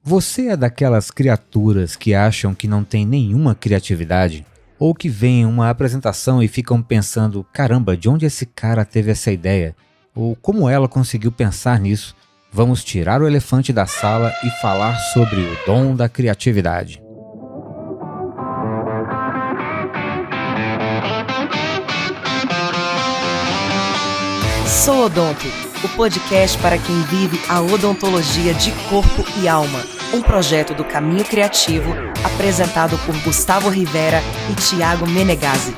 Você é daquelas criaturas que acham que não tem nenhuma criatividade? Ou que veem uma apresentação e ficam pensando, caramba, de onde esse cara teve essa ideia? Ou como ela conseguiu pensar nisso? Vamos tirar o elefante da sala e falar sobre o dom da criatividade. Sou Odonto, o podcast para quem vive a odontologia de corpo e alma. Um projeto do Caminho Criativo, apresentado por Gustavo Rivera e Thiago Menegazzi.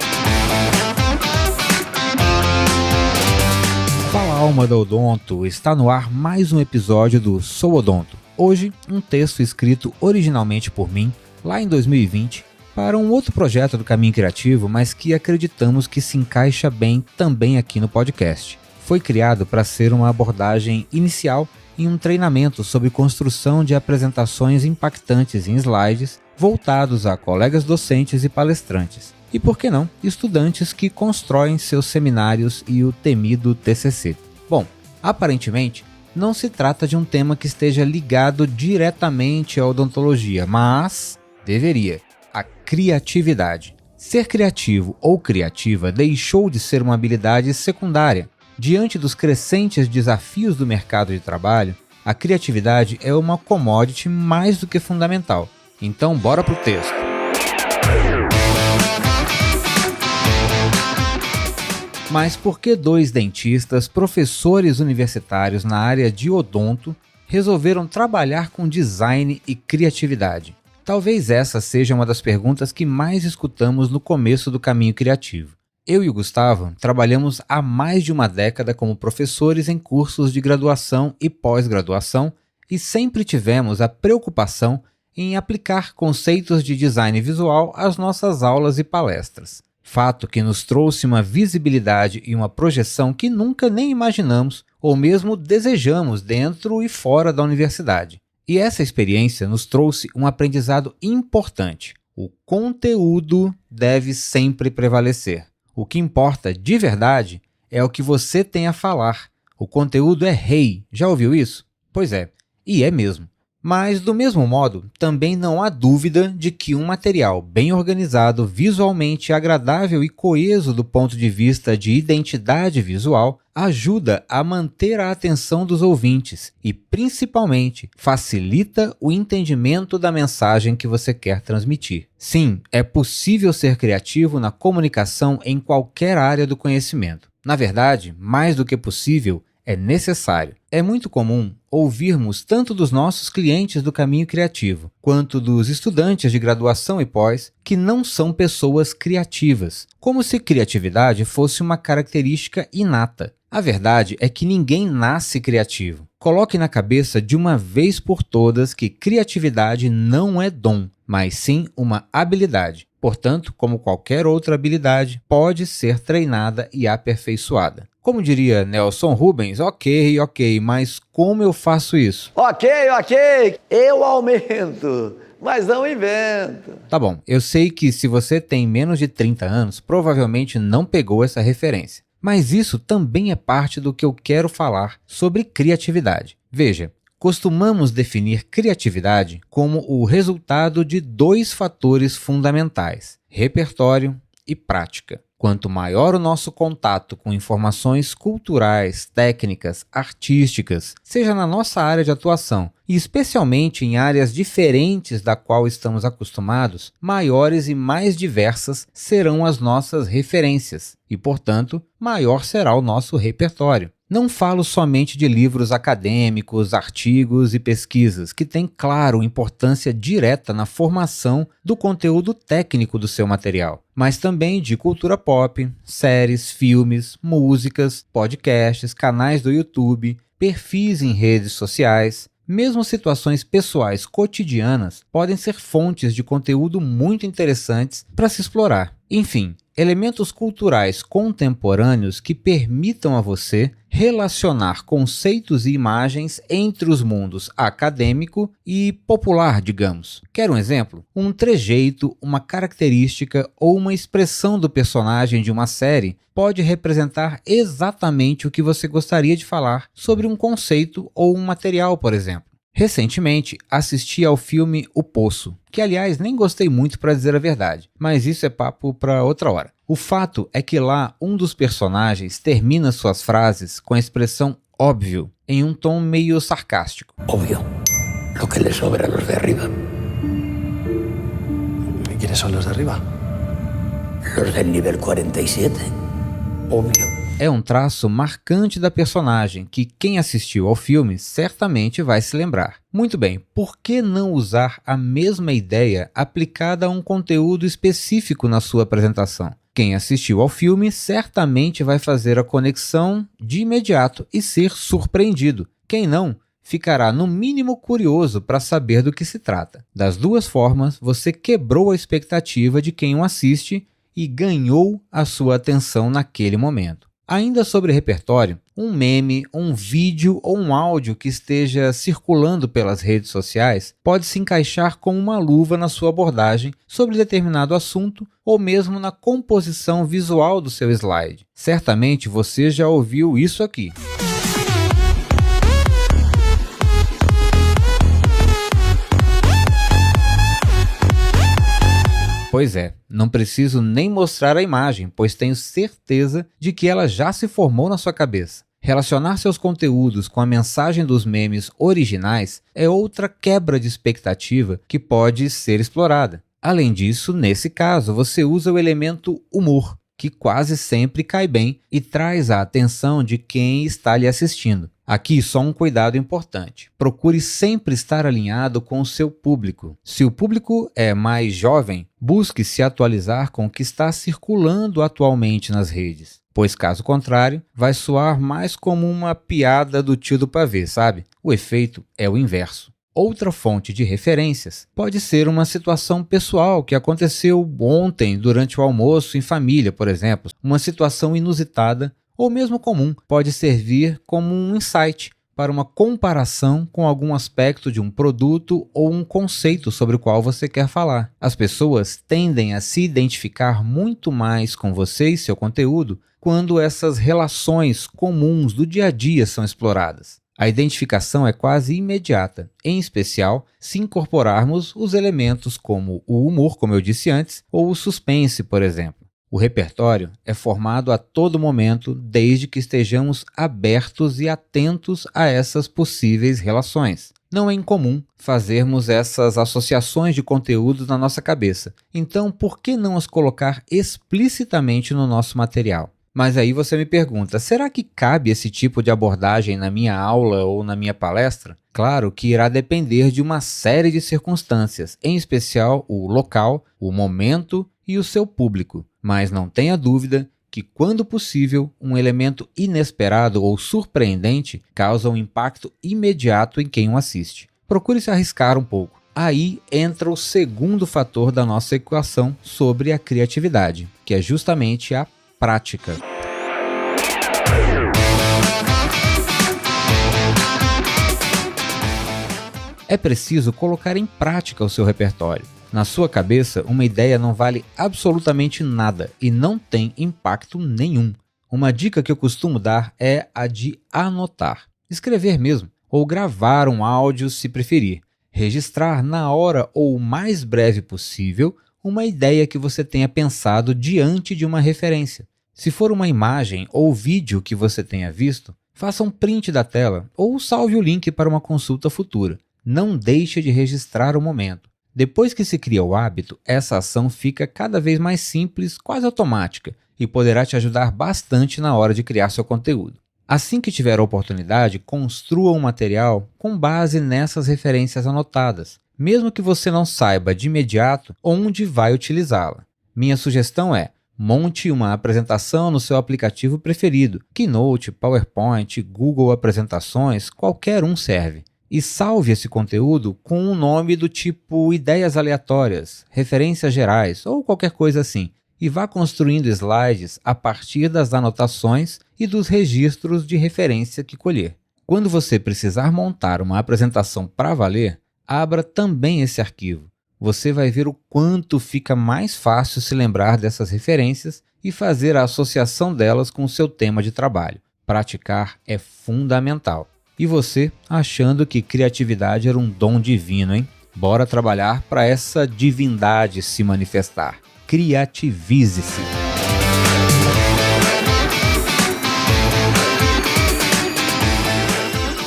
Fala Alma da Odonto, está no ar mais um episódio do Sou Odonto. Hoje, um texto escrito originalmente por mim, lá em 2020, para um outro projeto do Caminho Criativo, mas que acreditamos que se encaixa bem também aqui no podcast. Foi criado para ser uma abordagem inicial em um treinamento sobre construção de apresentações impactantes em slides voltados a colegas docentes e palestrantes. E por que não, estudantes que constroem seus seminários e o temido TCC. Bom, aparentemente, não se trata de um tema que esteja ligado diretamente à odontologia, mas deveria. A criatividade. Ser criativo ou criativa deixou de ser uma habilidade secundária. Diante dos crescentes desafios do mercado de trabalho, a criatividade é uma commodity mais do que fundamental. Então, bora pro texto. Mas por que dois dentistas, professores universitários na área de odonto, resolveram trabalhar com design e criatividade? Talvez essa seja uma das perguntas que mais escutamos no começo do Caminho Criativo. Eu e o Gustavo trabalhamos há mais de uma década como professores em cursos de graduação e pós-graduação e sempre tivemos a preocupação em aplicar conceitos de design visual às nossas aulas e palestras. Fato que nos trouxe uma visibilidade e uma projeção que nunca nem imaginamos ou mesmo desejamos dentro e fora da universidade. E essa experiência nos trouxe um aprendizado importante. O conteúdo deve sempre prevalecer. O que importa de verdade é o que você tem a falar. O conteúdo é rei. Já ouviu isso? Pois é, e é mesmo. Mas, do mesmo modo, também não há dúvida de que um material bem organizado, visualmente agradável e coeso do ponto de vista de identidade visual, ajuda a manter a atenção dos ouvintes e, principalmente, facilita o entendimento da mensagem que você quer transmitir. Sim, é possível ser criativo na comunicação em qualquer área do conhecimento. Na verdade, mais do que possível, é necessário. É muito comum ouvirmos tanto dos nossos clientes do Caminho Criativo, quanto dos estudantes de graduação e pós, que não são pessoas criativas, como se criatividade fosse uma característica inata. A verdade é que ninguém nasce criativo. Coloque na cabeça de uma vez por todas que criatividade não é dom, mas sim uma habilidade. Portanto, como qualquer outra habilidade, pode ser treinada e aperfeiçoada. Como diria Nelson Rubens, ok, mas como eu faço isso? Ok, eu aumento, mas não invento. Tá bom, eu sei que se você tem menos de 30 anos, provavelmente não pegou essa referência. Mas isso também é parte do que eu quero falar sobre criatividade. Veja, costumamos definir criatividade como o resultado de dois fatores fundamentais: repertório e prática. Quanto maior o nosso contato com informações culturais, técnicas, artísticas, seja na nossa área de atuação e especialmente em áreas diferentes da qual estamos acostumados, maiores e mais diversas serão as nossas referências e, portanto, maior será o nosso repertório. Não falo somente de livros acadêmicos, artigos e pesquisas, que têm, claro, importância direta na formação do conteúdo técnico do seu material, mas também de cultura pop, séries, filmes, músicas, podcasts, canais do YouTube, perfis em redes sociais. Mesmo situações pessoais cotidianas podem ser fontes de conteúdo muito interessantes para se explorar. Enfim, elementos culturais contemporâneos que permitam a você relacionar conceitos e imagens entre os mundos acadêmico e popular, digamos. Quer um exemplo? Um trejeito, uma característica ou uma expressão do personagem de uma série pode representar exatamente o que você gostaria de falar sobre um conceito ou um material, por exemplo. Recentemente, assisti ao filme O Poço, que aliás nem gostei muito para dizer a verdade, mas isso é papo para outra hora. O fato é que lá um dos personagens termina suas frases com a expressão óbvio, em um tom meio sarcástico. Obvio, lo que les sobra a los de arriba. ¿Y quiénes son los de arriba? Los del nivel 47. Obvio. É um traço marcante da personagem que quem assistiu ao filme certamente vai se lembrar. Muito bem, por que não usar a mesma ideia aplicada a um conteúdo específico na sua apresentação? Quem assistiu ao filme certamente vai fazer a conexão de imediato e ser surpreendido. Quem não, ficará no mínimo curioso para saber do que se trata. Das duas formas, você quebrou a expectativa de quem o assiste e ganhou a sua atenção naquele momento. Ainda sobre repertório, um meme, um vídeo ou um áudio que esteja circulando pelas redes sociais pode se encaixar como uma luva na sua abordagem sobre determinado assunto ou mesmo na composição visual do seu slide. Certamente você já ouviu isso aqui. Pois é, não preciso nem mostrar a imagem, pois tenho certeza de que ela já se formou na sua cabeça. Relacionar seus conteúdos com a mensagem dos memes originais é outra quebra de expectativa que pode ser explorada. Além disso, nesse caso, você usa o elemento humor, que quase sempre cai bem e traz a atenção de quem está lhe assistindo. Aqui só um cuidado importante. Procure sempre estar alinhado com o seu público. Se o público é mais jovem, busque se atualizar com o que está circulando atualmente nas redes, pois caso contrário, vai soar mais como uma piada do tio do pavê, sabe? O efeito é o inverso. Outra fonte de referências pode ser uma situação pessoal que aconteceu ontem durante o almoço em família, por exemplo. Uma situação inusitada ou mesmo comum pode servir como um insight para uma comparação com algum aspecto de um produto ou um conceito sobre o qual você quer falar. As pessoas tendem a se identificar muito mais com você e seu conteúdo quando essas relações comuns do dia a dia são exploradas. A identificação é quase imediata, em especial se incorporarmos os elementos como o humor, como eu disse antes, ou o suspense, por exemplo. O repertório é formado a todo momento desde que estejamos abertos e atentos a essas possíveis relações. Não é incomum fazermos essas associações de conteúdos na nossa cabeça, então por que não as colocar explicitamente no nosso material? Mas aí você me pergunta, será que cabe esse tipo de abordagem na minha aula ou na minha palestra? Claro que irá depender de uma série de circunstâncias, em especial o local, o momento e o seu público. Mas não tenha dúvida que, quando possível, um elemento inesperado ou surpreendente causa um impacto imediato em quem o assiste. Procure se arriscar um pouco. Aí entra o segundo fator da nossa equação sobre a criatividade, que é justamente a prática. É preciso colocar em prática o seu repertório. Na sua cabeça, uma ideia não vale absolutamente nada e não tem impacto nenhum. Uma dica que eu costumo dar é a de anotar, escrever mesmo, ou gravar um áudio se preferir. Registrar na hora ou o mais breve possível uma ideia que você tenha pensado diante de uma referência. Se for uma imagem ou vídeo que você tenha visto, faça um print da tela ou salve o link para uma consulta futura. Não deixe de registrar o momento. Depois que se cria o hábito, essa ação fica cada vez mais simples, quase automática, e poderá te ajudar bastante na hora de criar seu conteúdo. Assim que tiver a oportunidade, construa um material com base nessas referências anotadas, mesmo que você não saiba de imediato onde vai utilizá-la. Minha sugestão é: monte uma apresentação no seu aplicativo preferido, Keynote, PowerPoint, Google Apresentações, qualquer um serve. E salve esse conteúdo com um nome do tipo ideias aleatórias, referências gerais ou qualquer coisa assim. E vá construindo slides a partir das anotações e dos registros de referência que colher. Quando você precisar montar uma apresentação para valer, abra também esse arquivo. Você vai ver o quanto fica mais fácil se lembrar dessas referências e fazer a associação delas com o seu tema de trabalho. Praticar é fundamental. E você achando que criatividade era um dom divino, hein? Bora trabalhar para essa divindade se manifestar. Criativize-se!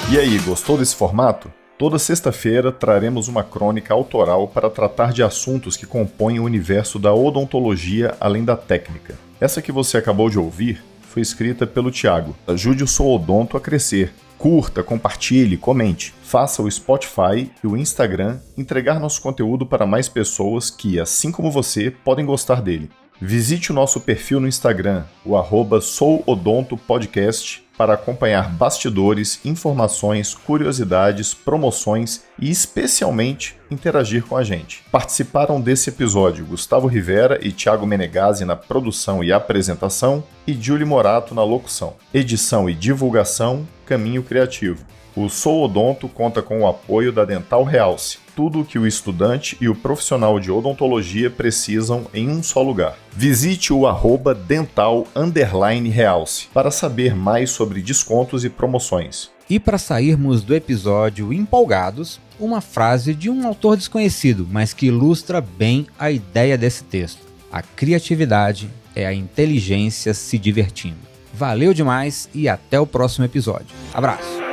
E aí, gostou desse formato? Toda sexta-feira traremos uma crônica autoral para tratar de assuntos que compõem o universo da odontologia além da técnica. Essa que você acabou de ouvir foi escrita pelo Thiago. Ajude o Sou Odonto a crescer. Curta, compartilhe, comente. Faça o Spotify e o Instagram entregar nosso conteúdo para mais pessoas que, assim como você, podem gostar dele. Visite o nosso perfil no Instagram, o @souodontopodcast, para acompanhar bastidores, informações, curiosidades, promoções e, especialmente, interagir com a gente. Participaram desse episódio Gustavo Rivera e Thiago Menegazzi na produção e apresentação e Julie Morato na locução. Edição e divulgação, Caminho Criativo. O Sou Odonto conta com o apoio da Dental Realce. Tudo o que o estudante e o profissional de odontologia precisam em um só lugar. Visite o @dental_realce para saber mais sobre descontos e promoções. E para sairmos do episódio empolgados, uma frase de um autor desconhecido, mas que ilustra bem a ideia desse texto. A criatividade é a inteligência se divertindo. Valeu demais e até o próximo episódio. Abraço!